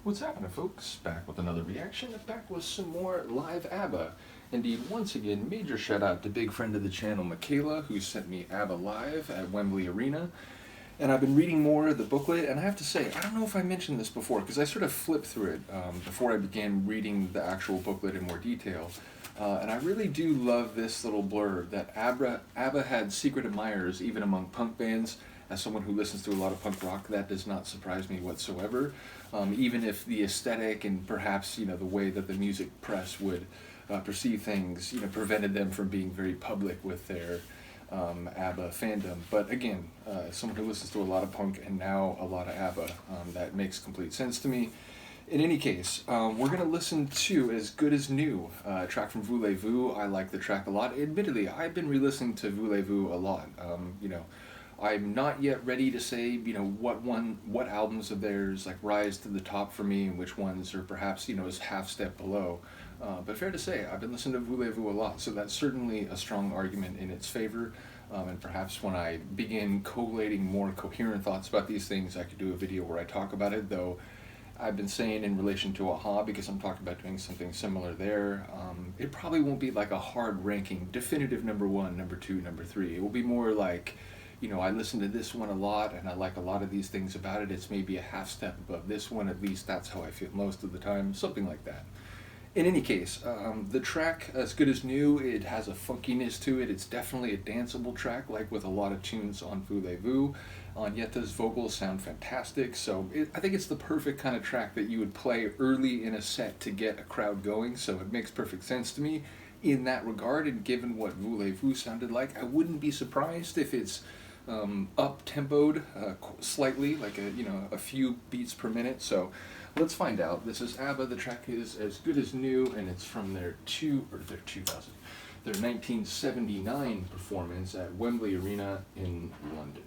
What's happening, folks? Back with another reaction, back with some more live ABBA. Indeed, once again, major shout out to big friend of the channel, Michaela, who sent me ABBA live at Wembley Arena. And I've been reading more of the booklet, and I have to say, I don't know if I mentioned this before, because I sort of flipped through it before I began reading the actual booklet in more detail. And I really do love this little blurb that ABBA had secret admirers even among punk bands. As someone who listens to a lot of punk rock, that does not surprise me whatsoever. Even if the aesthetic and perhaps the way that the music press would perceive things prevented them from being very public with their ABBA fandom. But again, as someone who listens to a lot of punk and now a lot of ABBA, that makes complete sense to me. In any case, we're going to listen to As Good As New, a track from Voulez-Vous. I like the track a lot. Admittedly, I've been re-listening to Voulez-Vous a lot. I'm not yet ready to say, what albums of theirs rise to the top for me and which ones are perhaps, is half step below. But fair to say, I've been listening to Voulez-Vous a lot, so that's certainly a strong argument in its favor. And perhaps when I begin collating more coherent thoughts about these things, I could do a video where I talk about it, though I've been saying in relation to AHA, because I'm talking about doing something similar there, it probably won't be like a hard ranking, definitive number 1, number 2, number 3. It will be more like, I listen to this one a lot and I like a lot of these things about it. It's maybe a half step above this one, at least that's how I feel most of the time, something like that. In any case, the track, As Good As New, it has a funkiness to it. It's definitely a danceable track, like with a lot of tunes on Voulez-Vous. Agnetha's vocals sound fantastic, so I think it's the perfect kind of track that you would play early in a set to get a crowd going, so it makes perfect sense to me in that regard, and given what Voulez-Vous sounded like, I wouldn't be surprised if it's up-tempoed slightly, like a few beats per minute, so let's find out. This is ABBA, the track is As Good As New, and it's from their 1979 performance at Wembley Arena in London.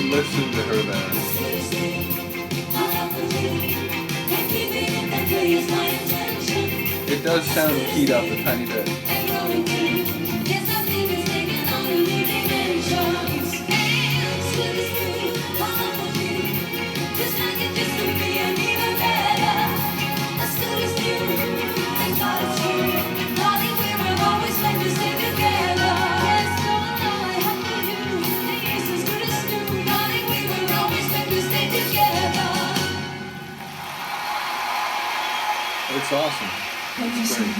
Listen to her there. It does sound keyed up a tiny bit. That's awesome. Thank you That's so great. much.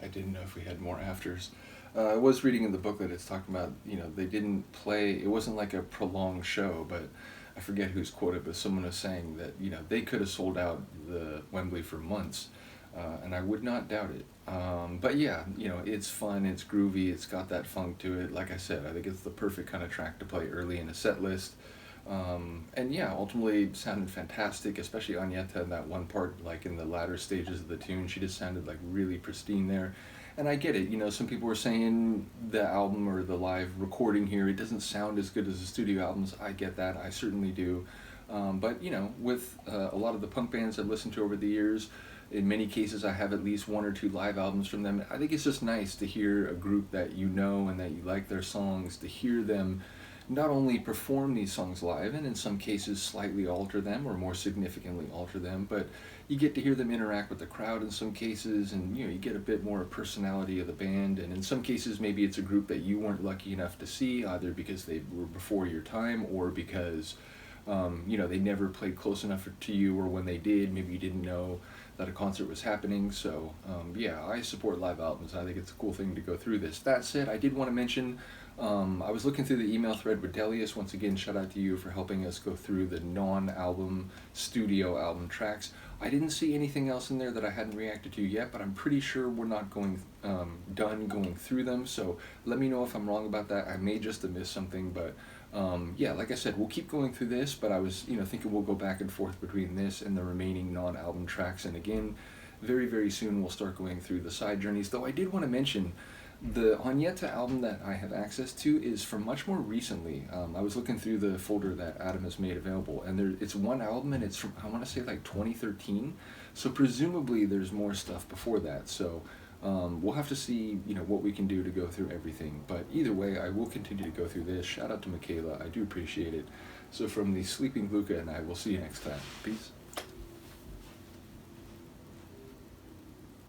I didn't know if we had more afters. I was reading in the booklet, it's talking about, they didn't play, it wasn't like a prolonged show, but I forget who's quoted, but someone was saying that, they could have sold out the Wembley for months, and I would not doubt it. But yeah, it's fun, it's groovy, it's got that funk to it. Like I said, I think it's the perfect kind of track to play early in a set list. And yeah, ultimately it sounded fantastic, especially Agnetha in that one part, like in the latter stages of the tune. She just sounded like really pristine there. And I get it, some people were saying the album or the live recording here, it doesn't sound as good as the studio albums. I get that, I certainly do. But, with a lot of the punk bands I've listened to over the years, in many cases I have at least one or two live albums from them. I think it's just nice to hear a group that you know and that you like their songs, to hear them not only perform these songs live, and in some cases slightly alter them or more significantly alter them, but you get to hear them interact with the crowd in some cases, and you get a bit more personality of the band. And in some cases maybe it's a group that you weren't lucky enough to see, either because they were before your time or because they never played close enough to you, or when they did, maybe you didn't know that a concert was happening. So yeah, I support live albums. I think it's a cool thing to go through this. That said, I did want to mention, I was looking through the email thread with Delius. Once again, shout out to you for helping us go through the non-album studio album tracks. I didn't see anything else in there that I hadn't reacted to yet, but I'm pretty sure we're not done going through them, so let me know if I'm wrong about that. I may just have missed something, but yeah, like I said, we'll keep going through this, but I was thinking we'll go back and forth between this and the remaining non-album tracks. And again, very, very soon we'll start going through the side journeys, though I did want to mention the Agnetha album that I have access to is from much more recently. I was looking through the folder that Adam has made available, and it's one album, and it's from, I want to say, like 2013, so presumably there's more stuff before that. So we'll have to see what we can do to go through everything, but either way I will continue to go through this. Shout out to Michaela, I do appreciate it. So from the Sleeping Luca and I, will see you next time. Peace.